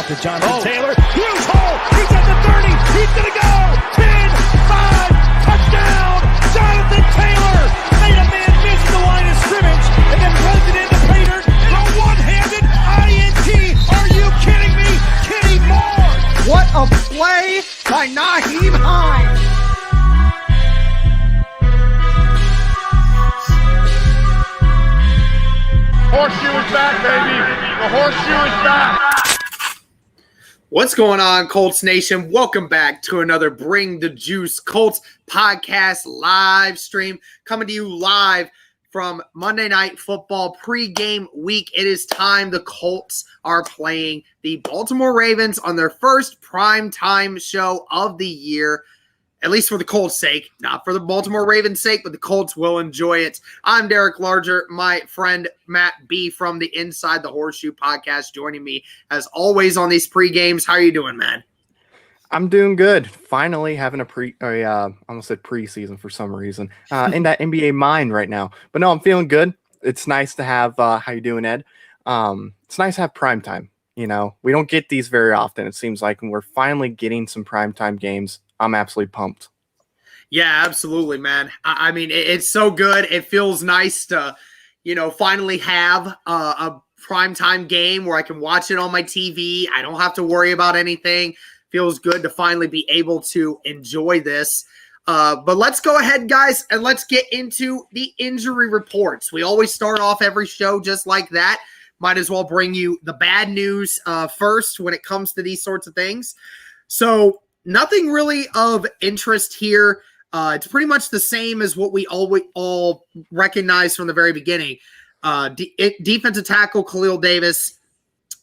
to Jonathan Taylor. Huge hole. He's at the 30. He's going to go. 10, 5, touchdown. Jonathan Taylor made a man miss the line of scrimmage and then runs it into Pater for a one-handed INT. Are you kidding me? Kenny Moore. What a play by Nyheim Hines. Horseshoe is back, baby. The horseshoe is back. What's going on, Colts Nation? Welcome back to another Bring the Juice Colts podcast live stream, coming to you live from Monday Night Football pregame week. It is time. The Colts are playing the Baltimore Ravens on their first primetime show of the year. At least for the Colts' sake, not for the Baltimore Ravens' sake, but the Colts will enjoy it. I'm Derek Larger, my friend Matt B. from the Inside the Horseshoe podcast, joining me as always on these pre-games. How are you doing, man? I'm doing good. Finally having I almost said preseason for some reason, in that NBA mind right now. But no, I'm feeling good. It's nice to have, how you doing, Ed? It's nice to have primetime. You know, we don't get these very often, it seems like, and we're finally getting some primetime games. I'm absolutely pumped. Yeah, absolutely, man. I mean, it's so good. It feels nice to, finally have a primetime game where I can watch it on my TV. I don't have to worry about anything. Feels good to finally be able to enjoy this. But let's go ahead, guys, and let's get into the injury reports. We always start off every show just like that. Might as well bring you the bad news first when it comes to these sorts of things. So, nothing really of interest here. It's pretty much the same as what we all recognize from the very beginning. Defensive tackle Khalil Davis,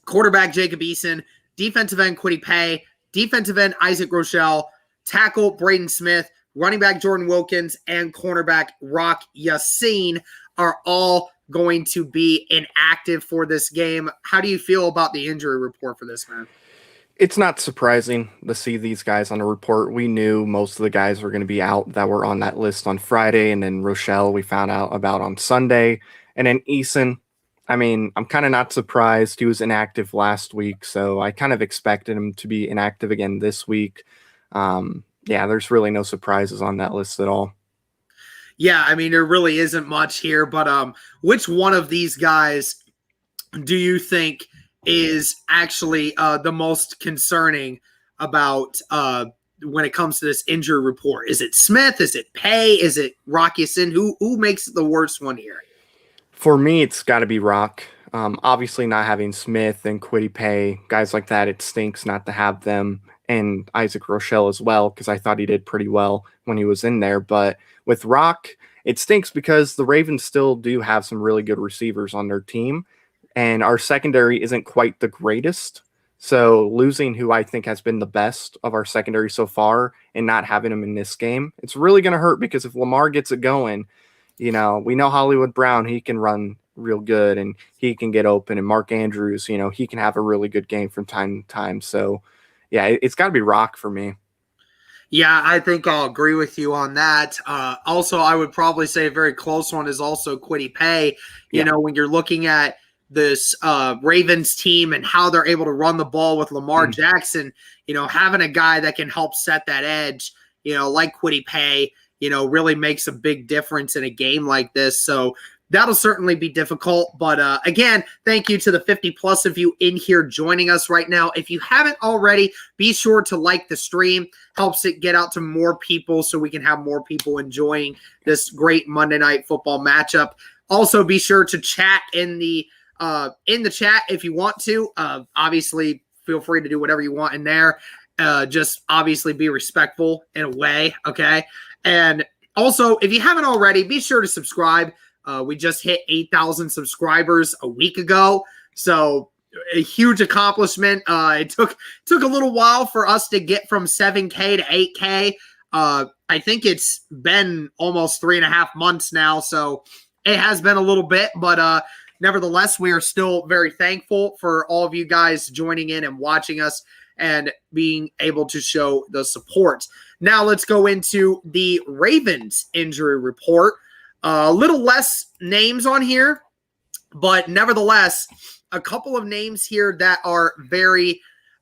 quarterback Jacob Eason, defensive end Kwity Paye, defensive end Isaac Rochelle, tackle Braden Smith, running back Jordan Wilkins, and cornerback Rock Ya-Sin are all going to be inactive for this game. How do you feel about the injury report for this, man? It's not surprising to see these guys on a report. We knew most of the guys were going to be out that were on that list on Friday, and then Rochelle we found out about on Sunday. And then Eason, I mean, I'm kind of not surprised. He was inactive last week, so I kind of expected him to be inactive again this week. There's really no surprises on that list at all. Yeah, I mean, there really isn't much here, but which one of these guys do you think is actually the most concerning about when it comes to this injury report? Is it Smith? Is it Paye? Is it Rock Ya-Sin? Who makes the worst one here? For me, it's got to be Rock. Obviously, not having Smith and Kwity Paye, guys like that, it stinks not to have them, and Isaac Rochelle as well, because I thought he did pretty well when he was in there. But with Rock, it stinks because the Ravens still do have some really good receivers on their team, and our secondary isn't quite the greatest. So losing who I think has been the best of our secondary so far and not having him in this game, it's really going to hurt, because if Lamar gets it going, we know Hollywood Brown, he can run real good and he can get open. And Mark Andrews, he can have a really good game from time to time. So, yeah, it's got to be Rock for me. Yeah, I think I'll agree with you on that. Also, I would probably say a very close one is also Kwity Paye. When you're looking at this Ravens team and how they're able to run the ball with Lamar Jackson, having a guy that can help set that edge, like Kwity Paye, really makes a big difference in a game like this. So that'll certainly be difficult. But again, thank you to the 50 plus of you in here joining us right now. If you haven't already, be sure to like the stream. Helps it get out to more people so we can have more people enjoying this great Monday Night Football matchup. Also, be sure to chat in the chat if you want to. Obviously, feel free to do whatever you want in there. Just obviously be respectful in a way, okay? And also, if you haven't already, be sure to subscribe. We just hit 8,000 subscribers a week ago, so a huge accomplishment. It took a little while for us to get from 7K to 8K. I think it's been almost 3.5 months now, so it has been a little bit, but nevertheless, we are still very thankful for all of you guys joining in and watching us and being able to show the support. Now let's go into the Ravens injury report. A little less names on here, but nevertheless, a couple of names here that are very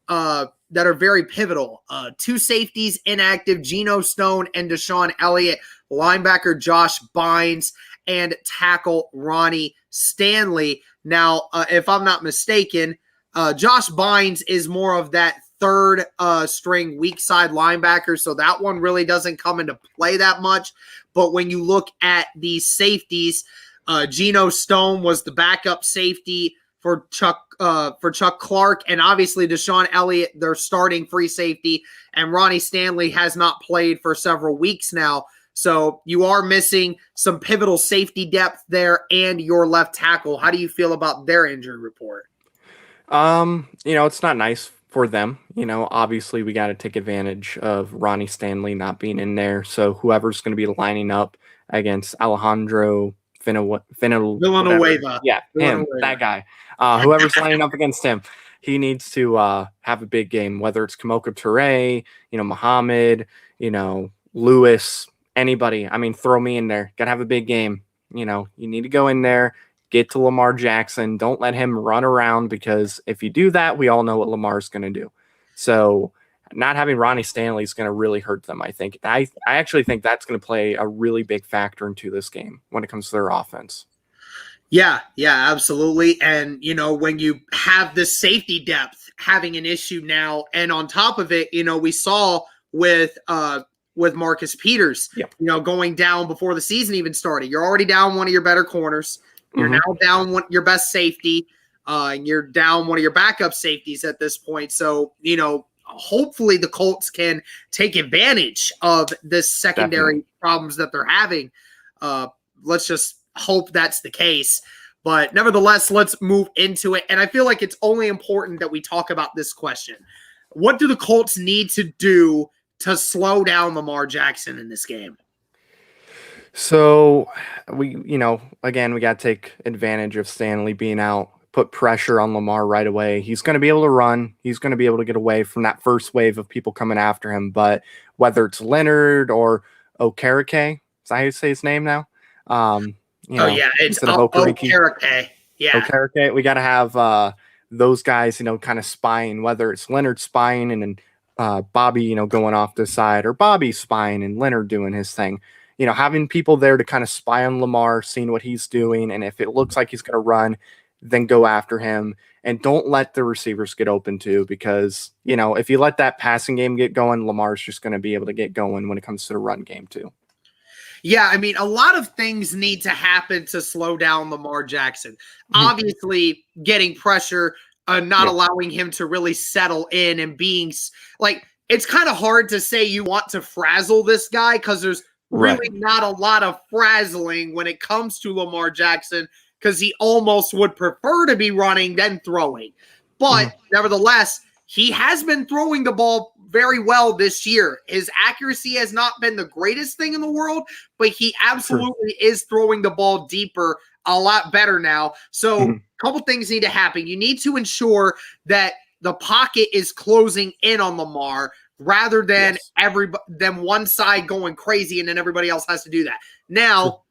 that are very pivotal. Two safeties inactive, Geno Stone and Deshaun Elliott, linebacker Josh Bynes, and tackle Ronnie Stanley. Now, if I'm not mistaken, Josh Bynes is more of that third string weak side linebacker, so that one really doesn't come into play that much. But when you look at these safeties, Geno Stone was the backup safety for Chuck Clark, and obviously Deshaun Elliott, their starting free safety, and Ronnie Stanley has not played for several weeks now. So you are missing some pivotal safety depth there and your left tackle. How do you feel about their injury report? It's not nice for them. Obviously we got to take advantage of Ronnie Stanley not being in there. So whoever's going to be lining up against Alejandro Villanueva. Yeah, him, that guy. Whoever's lining up against him, he needs to have a big game, whether it's Kamoka Toure, Muhammad, Lewis, anybody. I mean, throw me in there. Got to have a big game. You need to go in there, get to Lamar Jackson. Don't let him run around, because if you do that, we all know what Lamar's going to do. So not having Ronnie Stanley is going to really hurt them, I think. I actually think that's going to play a really big factor into this game when it comes to their offense. Yeah, absolutely. And, when you have the safety depth having an issue now, and on top of it, we saw with Marcus Peters, going down before the season even started. You're already down one of your better corners. You're now down your best safety. And you're down one of your backup safeties at this point. So, hopefully the Colts can take advantage of this secondary problems that they're having. Let's just hope that's the case. But nevertheless, let's move into it. And I feel like it's only important that we talk about this question. What do the Colts need to do to slow down Lamar Jackson in this game? So we got to take advantage of Stanley being out, put pressure on Lamar right away. He's going to be able to run. He's going to be able to get away from that first wave of people coming after him. But whether it's Leonard or Okereke, is that how you say his name now? It's Okereke. Yeah. Okereke. We got to have those guys, kind of spying, whether it's Leonard spying and then Bobby, going off the side, or Bobby spying and Leonard doing his thing. Having people there to kind of spy on Lamar, seeing what he's doing, and if it looks like he's going to run, then go after him. And don't let the receivers get open too, because, if you let that passing game get going, Lamar's just going to be able to get going when it comes to the run game too. Yeah, I mean, a lot of things need to happen to slow down Lamar Jackson. Obviously, getting pressure, not allowing him to really settle in, and being like, it's kind of hard to say you want to frazzle this guy, because there's really not a lot of frazzling when it comes to Lamar Jackson, because he almost would prefer to be running than throwing. But nevertheless, he has been throwing the ball very well this year. His accuracy has not been the greatest thing in the world, but he absolutely is throwing the ball deeper a lot better now. So a couple things need to happen. You need to ensure that the pocket is closing in on Lamar, rather than one side going crazy and then everybody else has to do that. Now,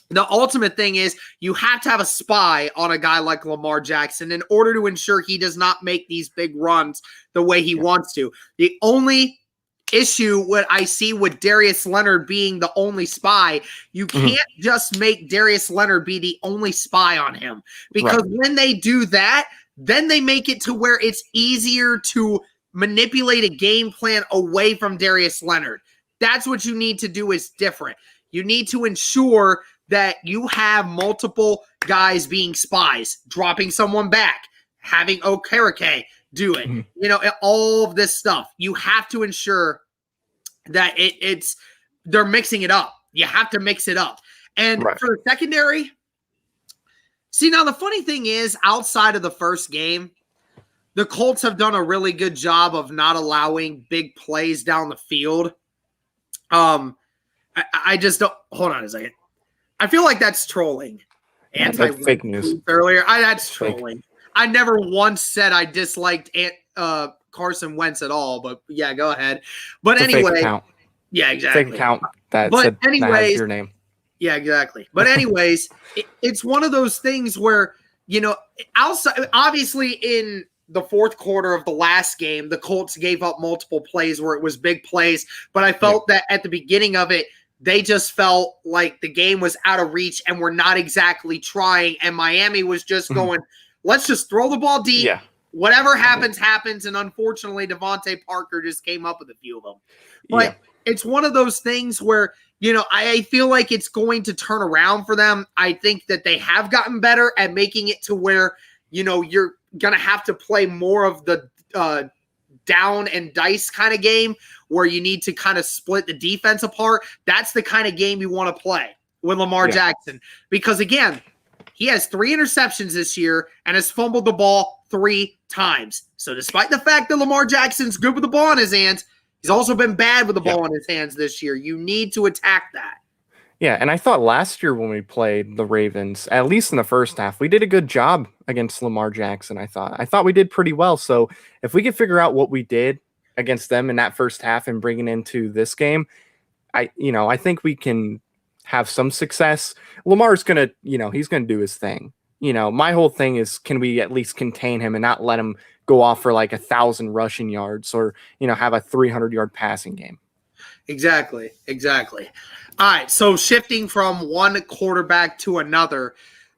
the ultimate thing is you have to have a spy on a guy like Lamar Jackson in order to ensure he does not make these big runs the way he wants to. The only issue what I see with Darius Leonard being the only spy, you can't just make Darius Leonard be the only spy on him, because when they do that, then they make it to where it's easier to manipulate a game plan away from Darius Leonard. That's what you need to do is different. You need to ensure that you have multiple guys being spies, dropping someone back, having Okereke do it, all of this stuff. You have to ensure that they're mixing it up. You have to mix it up. And for the secondary, see, now the funny thing is, outside of the first game, the Colts have done a really good job of not allowing big plays down the field. I just don't. Hold on a second. I feel like that's trolling. Fake news earlier. That's trolling. Fake. I never once said I disliked Carson Wentz at all. But yeah, go ahead. But it's anyway, account. Yeah, exactly. Fake account that has your name. Yeah, exactly. But anyways, it's one of those things where outside, obviously in the fourth quarter of the last game, the Colts gave up multiple plays where it was big plays, but I felt that at the beginning of it, they just felt like the game was out of reach and were not exactly trying, and Miami was just going, let's just throw the ball deep. Yeah. Whatever happens, happens, and unfortunately, Devontae Parker just came up with a few of them. But it's one of those things where, I feel like it's going to turn around for them. I think that they have gotten better at making it to where, you're going to have to play more of the down and dice kind of game where you need to kind of split the defense apart. That's the kind of game you want to play with Lamar Jackson. Because, again, he has 3 interceptions this year and has fumbled the ball 3 times. So despite the fact that Lamar Jackson's good with the ball in his hands, he's also been bad with the ball in his hands this year. You need to attack that. Yeah, and I thought last year when we played the Ravens, at least in the first half, we did a good job against Lamar Jackson, I thought we did pretty well. So if we could figure out what we did against them in that first half and bring it into this game, I think we can have some success. Lamar's going to, he's going to do his thing. My whole thing is, can we at least contain him and not let him go off for like 1,000 rushing yards or, have a 300-yard passing game? Exactly. All right, so shifting from one quarterback to another,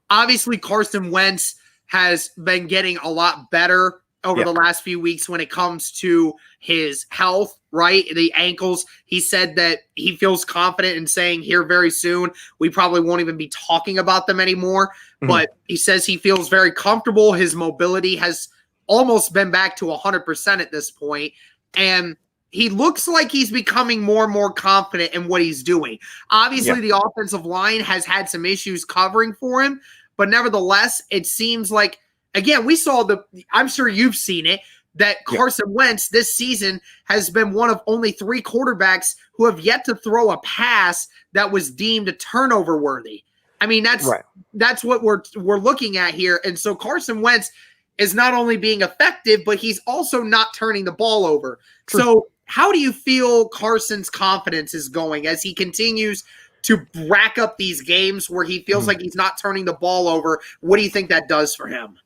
obviously Carson Wentz has been getting a lot better over the last few weeks when it comes to his health, right? The ankles. He said that he feels confident in saying here very soon, we probably won't even be talking about them anymore. But he says he feels very comfortable. His mobility has almost been back to 100% at this point. And he looks like he's becoming more and more confident in what he's doing. Obviously, the offensive line has had some issues covering for him, but nevertheless, it seems like, again, we saw I'm sure you've seen it, that Carson Wentz this season has been one of only 3 quarterbacks who have yet to throw a pass that was deemed turnover worthy. I mean, that's what we're looking at here. And so Carson Wentz is not only being effective, but he's also not turning the ball over. True. So how do you feel Carson's confidence is going as he continues to rack up these games where he feels like he's not turning the ball over? What do you think that does for him?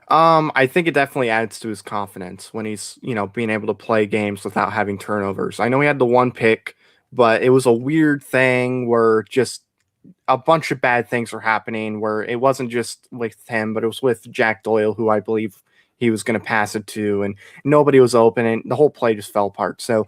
I think it definitely adds to his confidence when he's, being able to play games without having turnovers. I know he had the 1 pick, but it was a weird thing where just a bunch of bad things were happening where it wasn't just with him, but it was with Jack Doyle, who I believe he was going to pass it to, and nobody was open, and the whole play just fell apart. So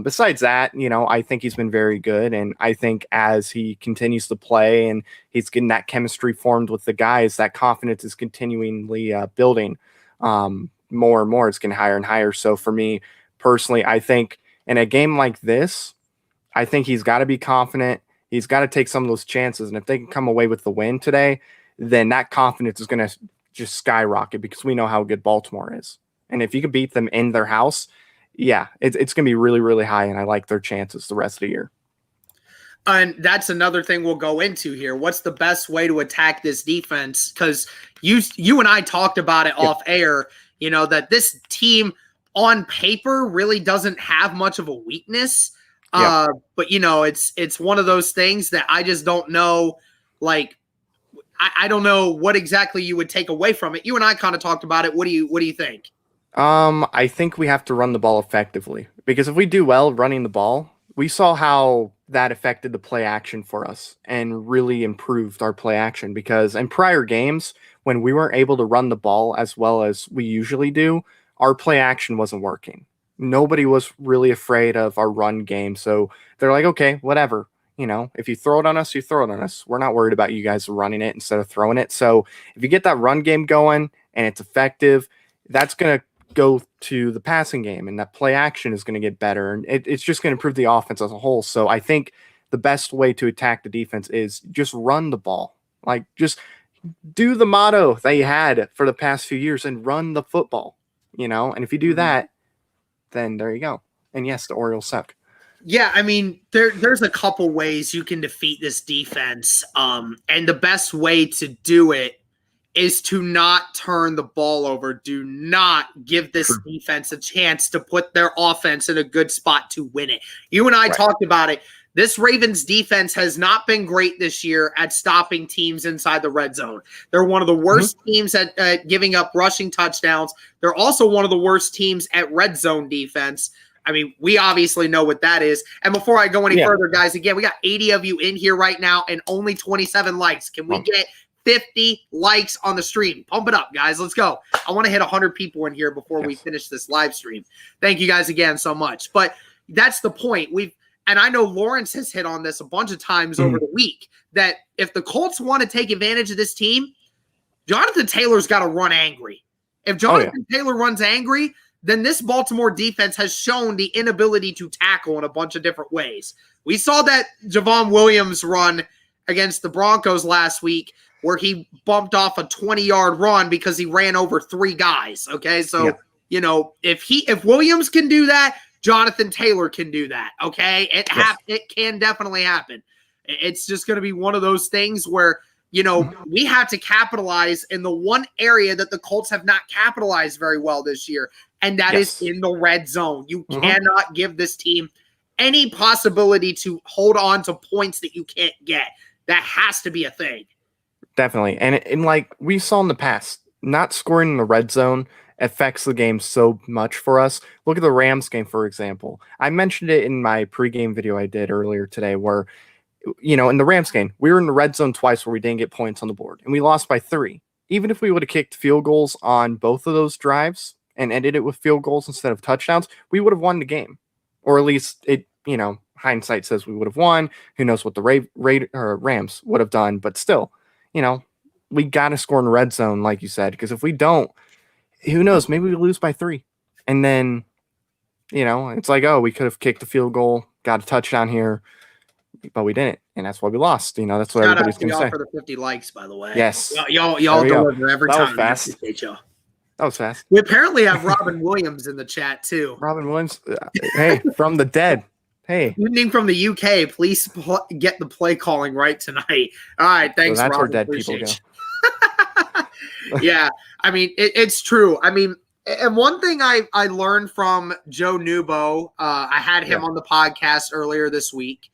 besides that, I think he's been very good, and I think as he continues to play and he's getting that chemistry formed with the guys, that confidence is continually building more and more. It's getting higher and higher. So for me personally, I think in a game like this, I think he's got to be confident. He's got to take some of those chances, and if they can come away with the win today, then that confidence is going to just skyrocket because we know how good Baltimore is. And if you can beat them in their house, it's going to be really, really high, and I like their chances the rest of the year. And that's another thing we'll go into here. What's the best way to attack this defense? Because you and I talked about it off air, that this team on paper really doesn't have much of a weakness. But, it's one of those things that I just don't know, like, I don't know what exactly you would take away from it. You and I kind of talked about it. What do you think? I think we have to run the ball effectively because if we do well running the ball, we saw how that affected the play action for us and really improved our play action because in prior games, when we weren't able to run the ball as well as we usually do, our play action wasn't working. Nobody was really afraid of our run game. So they're like, okay, whatever. If you throw it on us, you throw it on us. We're not worried about you guys running it instead of throwing it. So if you get that run game going and it's effective, that's going to go to the passing game and that play action is going to get better. And it's just going to improve the offense as a whole. So I think the best way to attack the defense is just run the ball. Like just do the motto that you had for the past few years and run the football, and if you do that, then there you go. And yes, the Orioles suck. Yeah, I mean, there's a couple ways you can defeat this defense. And the best way to do it is to not turn the ball over. Do not give this defense a chance to put their offense in a good spot to win it. You and I talked about it. This Ravens defense has not been great this year at stopping teams inside the red zone. They're one of the worst teams at giving up rushing touchdowns. They're also one of the worst teams at red zone defense. I mean, we obviously know what that is. And before I go any further, guys, again, we got 80 of you in here right now and only 27 likes. Can we get 50 likes on the stream? Pump it up, guys. Let's go. I want to hit 100 people in here before we finish this live stream. Thank you guys again so much. But that's the point. And I know Lawrence has hit on this a bunch of times over the week, that if the Colts want to take advantage of this team, Jonathan Taylor's got to run angry. If Jonathan Taylor runs angry, then this Baltimore defense has shown the inability to tackle in a bunch of different ways. We saw that Javon Williams run against the Broncos last week where he bumped off a 20-yard run because he ran over 3 guys, okay? So, you know, if Williams can do that, Jonathan Taylor can do that, okay? It can definitely happen. It's just going to be one of those things where, you know, we have to capitalize in the one area that the Colts have not capitalized very well this year, and that is in the red zone. You cannot give this team any possibility to hold on to points that you can't get. That has to be a thing. Definitely. And like we saw in the past, not scoring in the red zone affects the game so much for us. Look at the Rams game, for example. I mentioned it in my pregame video I did earlier today where, you know, in the Rams game, we were in the red zone twice where we didn't get points on the board, and we lost by 3. Even if we would have kicked field goals on both of those drives and ended it with field goals instead of touchdowns, we would have won the game. Or at least it, you know, hindsight says we would have won. Who knows what the Rams would have done, but still, you know, we got to score in the red zone, like you said, because if we don't, who knows? Maybe we lose by 3. And then, you know, it's like, oh, we could have kicked the field goal, got a touchdown here, but we didn't. And that's why we lost. You know, that's what everybody's going to say. For the 50 likes, by the way. Yes. Y'all deliver every time. That was fast. That was fast. We apparently have Robin Williams in the chat, too. Robin Williams. Hey, from the dead. Hey. Evening from the UK. Please get the play calling right tonight. All right. Thanks, so that's Robin. where dead people go. Yeah, I mean, it's true. I mean, and one thing I learned from Joe Nubo, I had him on the podcast earlier this week.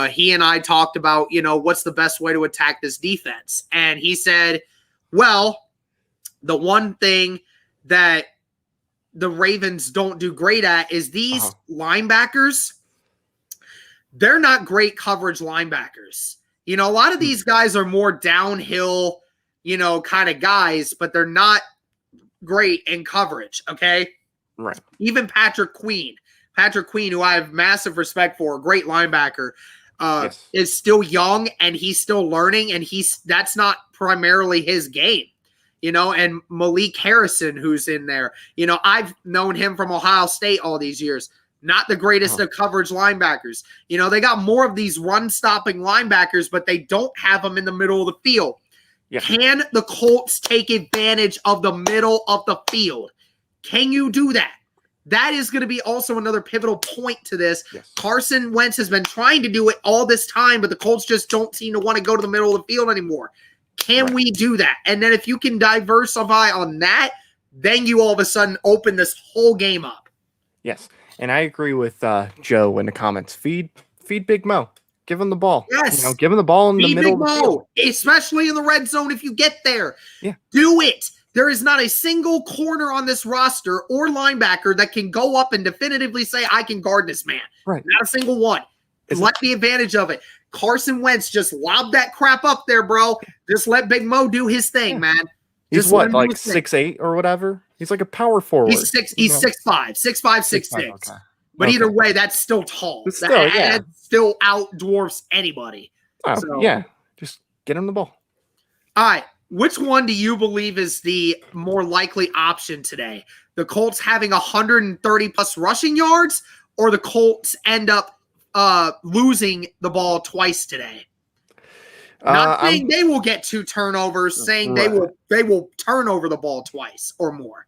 He and I talked about, you know, what's the best way to attack this defense. And he said, well, the one thing that the Ravens don't do great at is these linebackers. They're not great coverage linebackers. You know, a lot of these guys are more downhill, you know, kind of guys, but they're not great in coverage, okay? Right. Even Patrick Queen, who I have massive respect for, a great linebacker, is still young and he's still learning, and that's not primarily his game, you know. And Malik Harrison, who's in there, you know, I've known him from Ohio State all these years. Not the greatest of coverage linebackers. You know, they got more of these run-stopping linebackers, but they don't have them in the middle of the field. Yeah. Can the Colts take advantage of the middle of the field? Can you do that? That is going to be also another pivotal point to this. Yes. Carson Wentz has been trying to do it all this time, but the Colts just don't seem to want to go to the middle of the field anymore. Can we do that? And then if you can diversify on that, then you all of a sudden open this whole game up. Yes, and I agree with Joe in the comments. Feed Big Mo. Give him the ball. Yes. You know, give him the ball in the middle of the field. Especially in the red zone if you get there. Yeah. Do it. There is not a single corner on this roster or linebacker that can go up and definitively say, I can guard this man. Right. Not a single one. Let the advantage of it. Carson Wentz just lobbed that crap up there, bro. Just let Big Mo do his thing, man. He's what, like 6'8" or whatever? He's like a power forward. He's 6'5", 6'6". Okay. But either way, that's still tall. That still outdwarfs anybody. Oh, so, yeah, just get him the ball. All right. Which one do you believe is the more likely option today? The Colts having 130-plus rushing yards, or the Colts end up losing the ball twice today? Not saying they will get 2 turnovers, saying they will turn over the ball twice or more.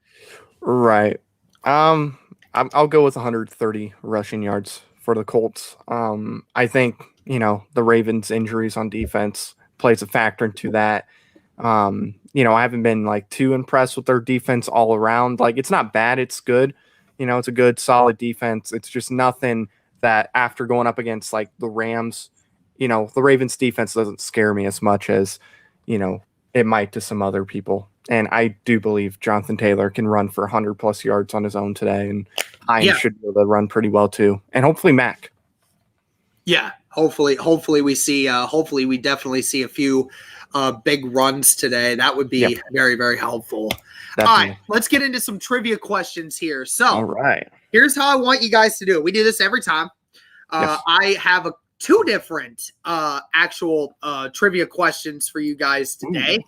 Right. I'll go with 130 rushing yards for the Colts. I think, you know, the Ravens' injuries on defense plays a factor into that. You know, I haven't been like too impressed with their defense all around. Like, it's not bad, it's good. You know, it's a good, solid defense. It's just nothing that after going up against like the Rams, the Ravens defense doesn't scare me as much as, it might to some other people. And I do believe Jonathan Taylor can run for 100+ yards on his own today, and Hines should be able to run pretty well too, and hopefully Mac. Yeah, hopefully we see. Hopefully we definitely see a few big runs today. That would be very, very helpful. Definitely. All right, let's get into some trivia questions here. So, all right, here's how I want you guys to do it. We do this every time. Yes. I have two different actual trivia questions for you guys today.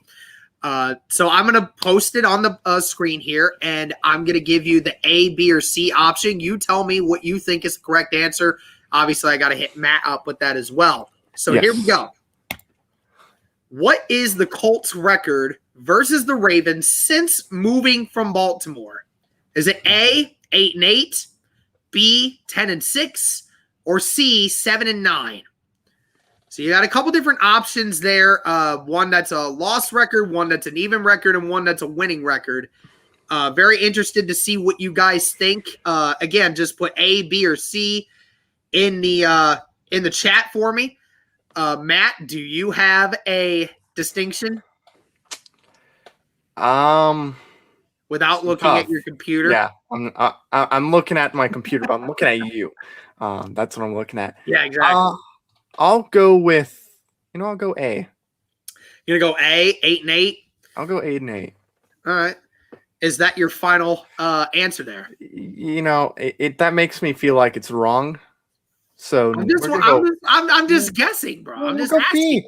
So I'm going to post it on the screen here, and I'm going to give you the A, B, or C option. You tell me what you think is the correct answer. Obviously, I got to hit Matt up with that as well. So Here we go. What is the Colts record versus the Ravens since moving from Baltimore? Is it A, 8-8, B, 10-6, or C, 7-9? So you got a couple different options there. One that's a loss record, one that's an even record, and one that's a winning record. Very interested to see what you guys think. Again, just put A, B, or C in the chat for me. Matt, do you have a distinction? Without looking at your computer? Yeah, I'm looking at my computer, but I'm looking at you. That's what I'm looking at. Yeah, exactly. I'll go with, I'll go A. You're going to go A, 8-8? I'll go 8-8. All right. Is that your final answer there? That makes me feel like it's wrong. So I'm just guessing, bro. I'm just asking. B. You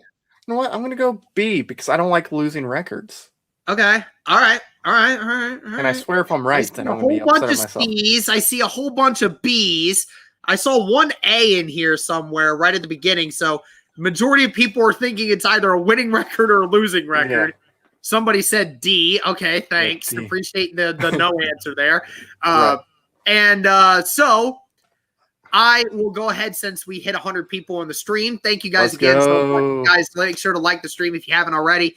know what? I'm going to go B because I don't like losing records. Okay. All right. And I swear if I'm right, then I'm going to be upset at myself. C's. I see a whole bunch of B's. I saw one A in here somewhere right at the beginning. So majority of people are thinking it's either a winning record or a losing record. Yeah. Somebody said D. Okay, thanks. Yeah, appreciate the no answer there. So I will go ahead since we hit 100 people on the stream. Thank you guys again. So guys, make sure to like the stream if you haven't already.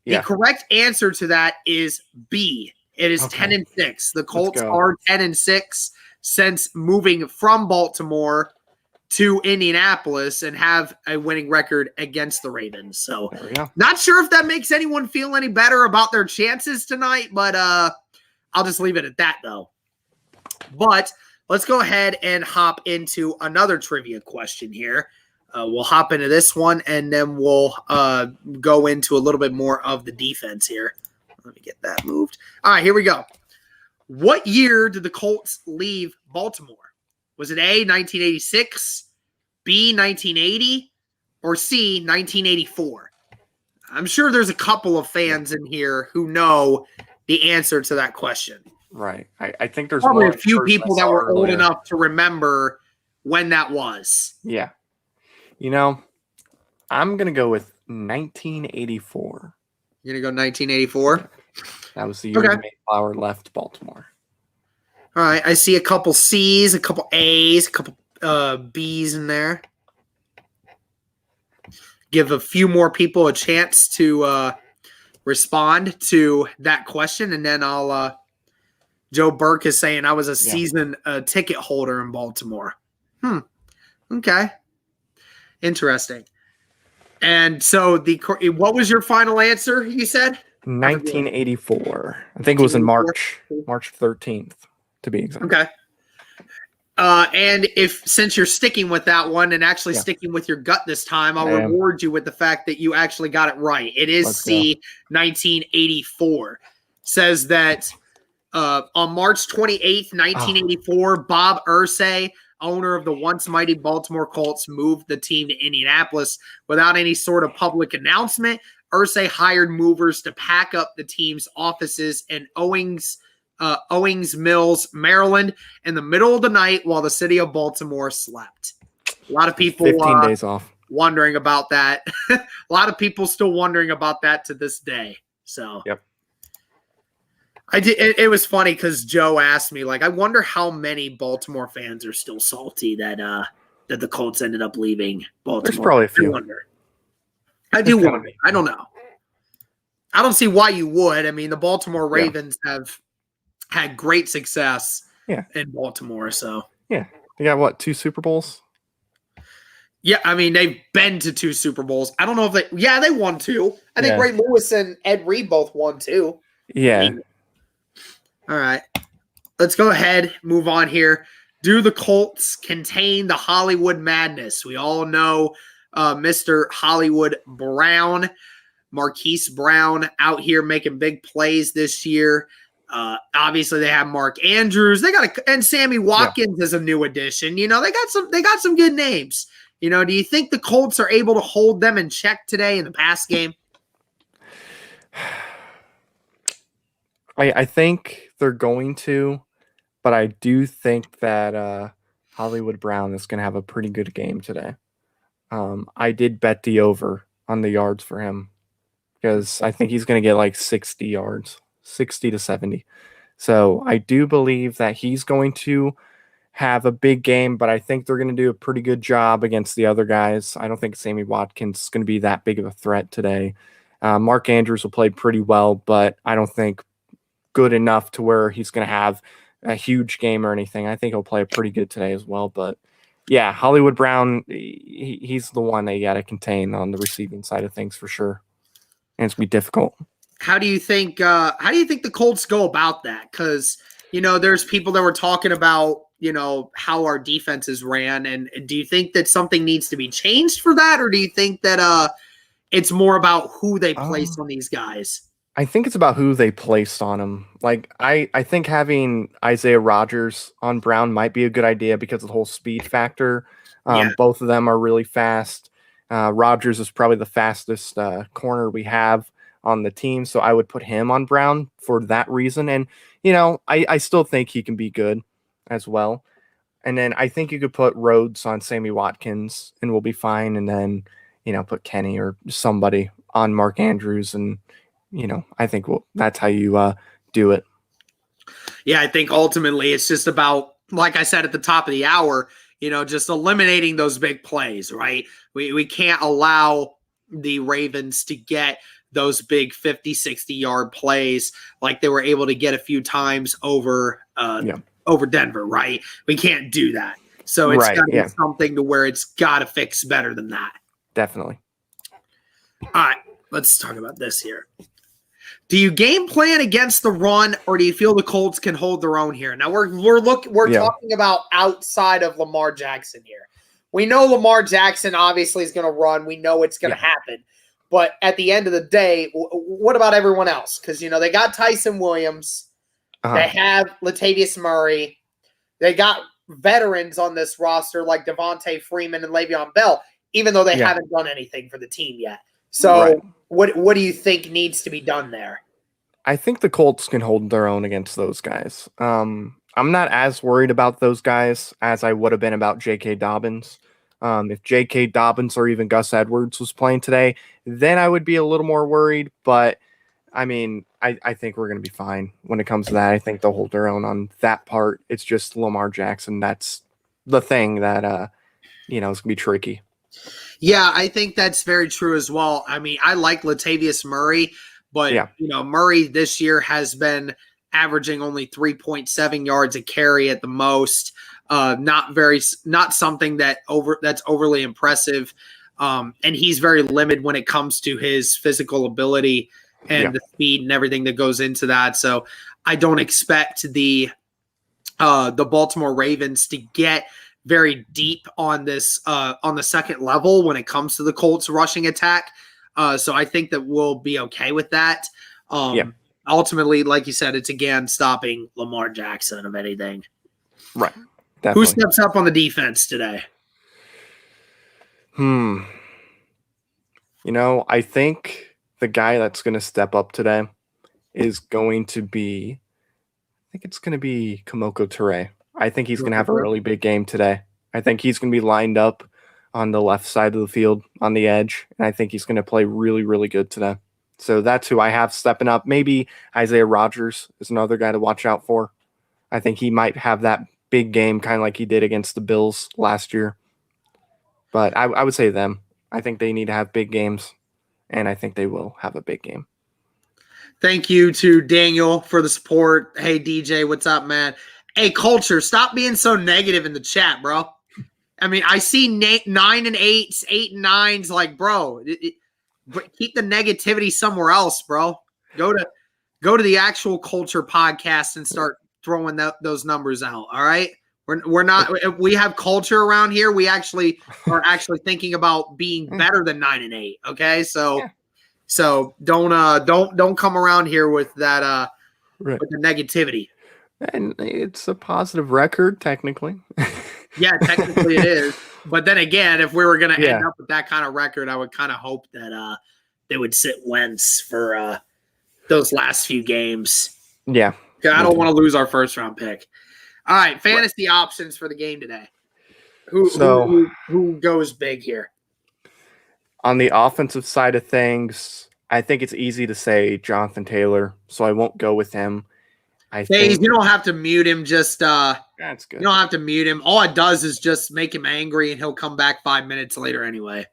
The correct answer to that is B. It is 10-6. The Colts are 10-6 since moving from Baltimore to Indianapolis and have a winning record against the Ravens. So not sure if that makes anyone feel any better about their chances tonight, but I'll just leave it at that though. But let's go ahead and hop into another trivia question here. We'll hop into this one, and then we'll go into a little bit more of the defense here. Let me get that moved. All right, here we go. What year did the Colts leave Baltimore? Was it A, 1986, B, 1980, or C, 1984? I'm sure there's a couple of fans in here who know the answer to that question. Right. I think there's probably a few people that were old enough to remember when that was. Yeah. I'm going to go with 1984. You're going to go 1984? That was the year Mayflower left Baltimore. All right. I see a couple C's, a couple A's, a couple B's in there. Give a few more people a chance to respond to that question, and then I'll Joe Burke is saying I was a season ticket holder in Baltimore. Okay. Interesting. And so what was your final answer, you said? 1984. I think it was in March 13th, to be exact. Okay. And since you're sticking with that one and actually sticking with your gut this time, I'll reward you with the fact that you actually got it right. It is C, 1984. Says that on March 28th, 1984, Bob Irsay, owner of the once mighty Baltimore Colts, moved the team to Indianapolis without any sort of public announcement. Irsay hired movers to pack up the team's offices in Owings Mills, Maryland, in the middle of the night while the city of Baltimore slept. A lot of people 15 days off wondering about that. A lot of people still wondering about that to this day. So I did. It was funny because Joe asked me, I wonder how many Baltimore fans are still salty that the Colts ended up leaving Baltimore. There's probably a few. I do wonder. I don't know. I don't see why you would. I mean, the Baltimore Ravens have had great success in Baltimore. So They got what, 2 Super Bowls? Yeah, I mean, they've been to 2 Super Bowls. I don't know if they won 2. I think Yeah. Ray Lewis and Ed Reed both won 2. Yeah. All right. Let's go ahead, move on here. Do the Colts contain the Hollywood madness? We all know Mr. Hollywood Brown, Marquise Brown, out here making big plays this year. Obviously, they have Mark Andrews. And Sammy Watkins is a new addition. They got some good names. Do you think the Colts are able to hold them in check today in the pass game? I think they're going to, but I do think that Hollywood Brown is going to have a pretty good game today. I did bet the over on the yards for him because I think he's going to get like 60 yards, 60 to 70. So I do believe that he's going to have a big game, but I think they're going to do a pretty good job against the other guys. I don't think Sammy Watkins is going to be that big of a threat today. Mark Andrews will play pretty well, but I don't think good enough to where he's going to have a huge game or anything. I think he'll play pretty good today as well. But yeah, Hollywood Brown, he's the one that you got to contain on the receiving side of things for sure. And it's going to be difficult. How do you think the Colts go about that? Because, there's people that were talking about, how our defenses ran. And do you think that something needs to be changed for that? Or do you think that it's more about who they place on these guys? I think it's about who they placed on him. Like, I think having Isaiah Rodgers on Brown might be a good idea because of the whole speed factor. Both of them are really fast. Rodgers is probably the fastest corner we have on the team, so I would put him on Brown for that reason. And, I still think he can be good as well. And then I think you could put Rhodes on Sammy Watkins and we'll be fine. And then, put Kenny or somebody on Mark Andrews and, I think that's how you do it. Yeah, I think ultimately it's just about, like I said at the top of the hour, just eliminating those big plays, right? We can't allow the Ravens to get those big 50, 60-yard plays like they were able to get a few times over Denver, right? We can't do that. So it's got to be something to where it's got to fix better than that. Definitely. All right, let's talk about this here. Do you game plan against the run, or do you feel the Colts can hold their own here? Now we're talking about outside of Lamar Jackson here. We know Lamar Jackson obviously is going to run. We know it's going to happen. But at the end of the day, what about everyone else? Because they got Tyson Williams, they have Latavius Murray, they got veterans on this roster like Devontae Freeman and Le'Veon Bell, even though they haven't done anything for the team yet. So what do you think needs to be done there? I think the Colts can hold their own against those guys. I'm not as worried about those guys as I would have been about J.K. Dobbins. If J.K. Dobbins or even Gus Edwards was playing today, then I would be a little more worried. But, I mean, I think we're going to be fine when it comes to that. I think they'll hold their own on that part. It's just Lamar Jackson. That's the thing that, is going to be tricky. Yeah, I think that's very true as well. I mean, I like Latavius Murray, but, Murray this year has been averaging only 3.7 yards a carry at the most. Not something that's overly impressive. And he's very limited when it comes to his physical ability and the speed and everything that goes into that. So I don't expect the Baltimore Ravens to get very deep on this on the second level when it comes to the Colts rushing attack. So I think that we'll be okay with that. Ultimately, like you said, it's again stopping Lamar Jackson of anything. Right. Definitely. Who steps up on the defense today? I think the guy that's going to step up today is going to be, Kamoko Toure. I think he's going to have a really big game today. I think he's going to be lined up on the left side of the field on the edge, and I think he's going to play really, really good today. So that's who I have stepping up. Maybe Isaiah Rodgers is another guy to watch out for. I think he might have that big game, kind of like he did against the Bills last year. But I would say them. I think they need to have big games, and I think they will have a big game. Thank you to Daniel for the support. Hey, DJ, what's up, man? Hey, Culture, stop being so negative in the chat, bro. I mean, I see 9 and 8s, 8 and 9s. Like, bro, keep the negativity somewhere else, bro. Go to the actual Culture podcast and start throwing those numbers out. All right, we're not. We have culture around here. We actually are thinking about being better than 9 and 8. Okay, so don't come around here with that with the negativity. And it's a positive record, technically. Yeah, technically it is. But then again, if we were going to end up with that kind of record, I would kind of hope that they would sit Wentz for those last few games. Yeah. I don't want to lose our first round pick. All right, fantasy options for the game today. Who goes big here? On the offensive side of things, I think it's easy to say Jonathan Taylor, so I won't go with him. You don't have to mute him. Just that's good. You don't have to mute him. All it does is just make him angry, and he'll come back 5 minutes later anyway.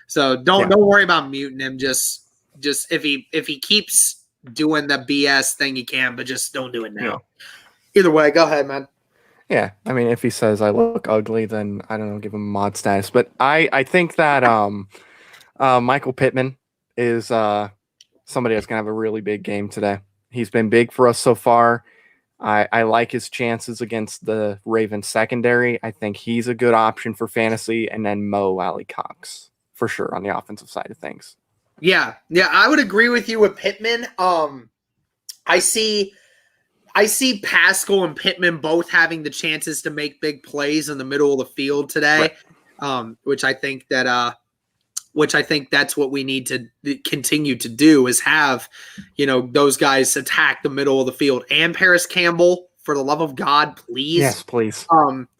So don't worry about muting him. Just if he keeps doing the BS thing, you can, but just don't do it now. Yeah. Either way, go ahead, man. Yeah, I mean, if he says I look ugly, then I don't know, give him mod status. But I think that Michael Pittman is somebody that's gonna have a really big game today. He's been big for us so far. I like his chances against the Ravens secondary. I think he's a good option for fantasy, and then Mo Alley Cox for sure on the offensive side of things. Yeah, I would agree with you with Pittman. I see Pascal and Pittman both having the chances to make big plays in the middle of the field today, right. Which I think that's what we need to continue to do is have, those guys attack the middle of the field. And Paris Campbell, for the love of God, please. Yes, please.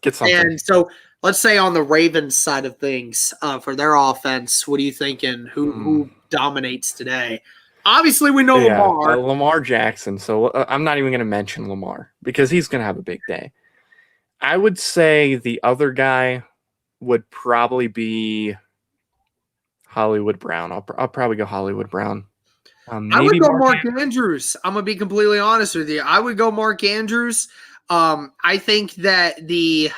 Get something. And so let's say on the Ravens side of things, for their offense, what are you thinking? Who dominates today? Obviously, we know Lamar. Lamar Jackson. So I'm not even going to mention Lamar because he's going to have a big day. I would say the other guy would probably be Hollywood Brown. I'll probably go Hollywood Brown. I would go Mark Andrews. I'm going to be completely honest with you. I would go Mark Andrews. I think that the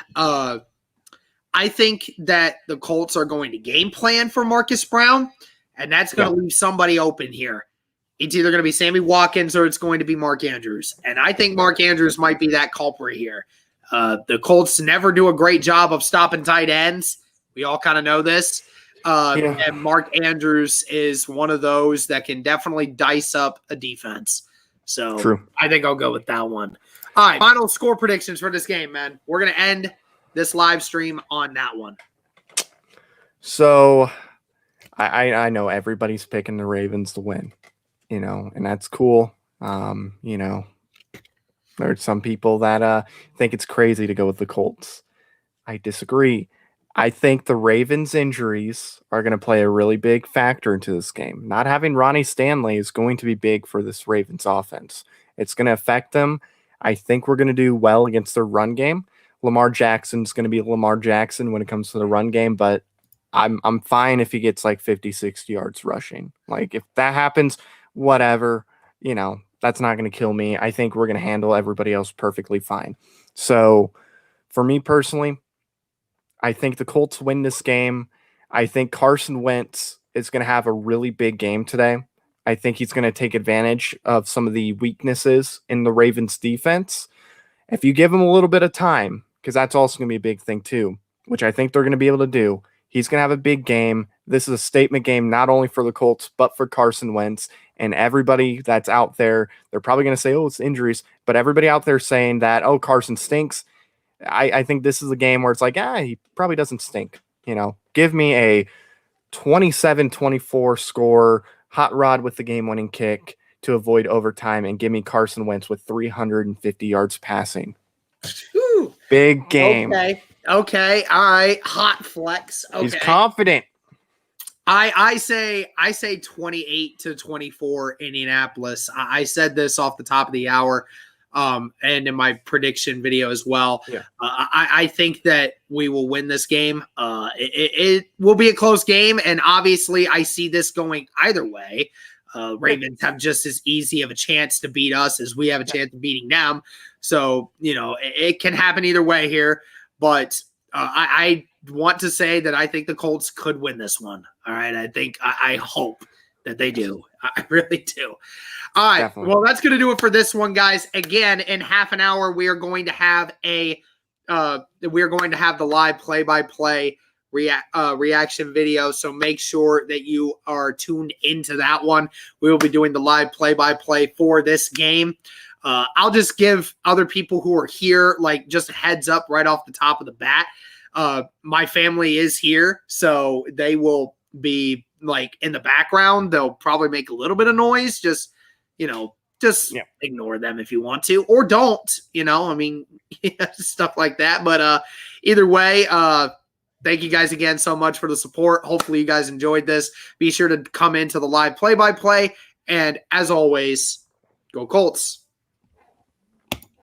Colts are going to game plan for Marcus Brown, and that's going to leave somebody open here. It's either going to be Sammy Watkins or it's going to be Mark Andrews. And I think Mark Andrews might be that culprit here. The Colts never do a great job of stopping tight ends. We all kind of know this. And Mark Andrews is one of those that can definitely dice up a defense. So true. I think I'll go with that one. All right, final score predictions for this game, man. We're going to end this live stream on that one. So I know everybody's picking the Ravens to win, and that's cool. There's some people that think it's crazy to go with the Colts. I disagree. I think the Ravens' injuries are going to play a really big factor into this game. Not having Ronnie Stanley is going to be big for this Ravens offense. It's going to affect them. I think we're going to do well against their run game. Lamar Jackson's going to be Lamar Jackson when it comes to the run game, but I'm fine if he gets like 50, 60 yards rushing. Like if that happens, whatever, that's not going to kill me. I think we're going to handle everybody else perfectly fine. So for me personally, I think the Colts win this game. I think Carson Wentz is going to have a really big game today. I think he's going to take advantage of some of the weaknesses in the Ravens defense. If you give him a little bit of time, because that's also going to be a big thing too, which I think they're going to be able to do. He's going to have a big game. This is a statement game, not only for the Colts, but for Carson Wentz. And everybody that's out there, they're probably going to say, oh, it's injuries. But everybody out there saying that, oh, Carson stinks. I think this is a game where it's like, he probably doesn't stink. Give me a 27-24 score, hot rod with the game-winning kick to avoid overtime, and give me Carson Wentz with 350 yards passing. Ooh. Big game. Okay. All right. Hot flex. Okay. He's confident. I say 28-24 Indianapolis. I said this off the top of the hour. And in my prediction video as well. Yeah. I think that we will win this game. It will be a close game, and obviously I see this going either way. Ravens have just as easy of a chance to beat us as we have a chance of beating them. So, it can happen either way here. But I want to say that I think the Colts could win this one. All right. I hope that they do. I really do. All right. Definitely. Well, that's going to do it for this one, guys. Again, in half an hour, we are going to have the live play-by-play reaction video. So make sure that you are tuned into that one. We will be doing the live play-by-play for this game. I'll just give other people who are here, like, just a heads up right off the top of the bat. My family is here, so they will be like in the background. They'll probably make a little bit of noise. Just ignore them if you want to, or don't, stuff like that. But either way, thank you guys again so much for the support. Hopefully you guys enjoyed this. Be sure to come into the live play-by-play. And as always, go Colts.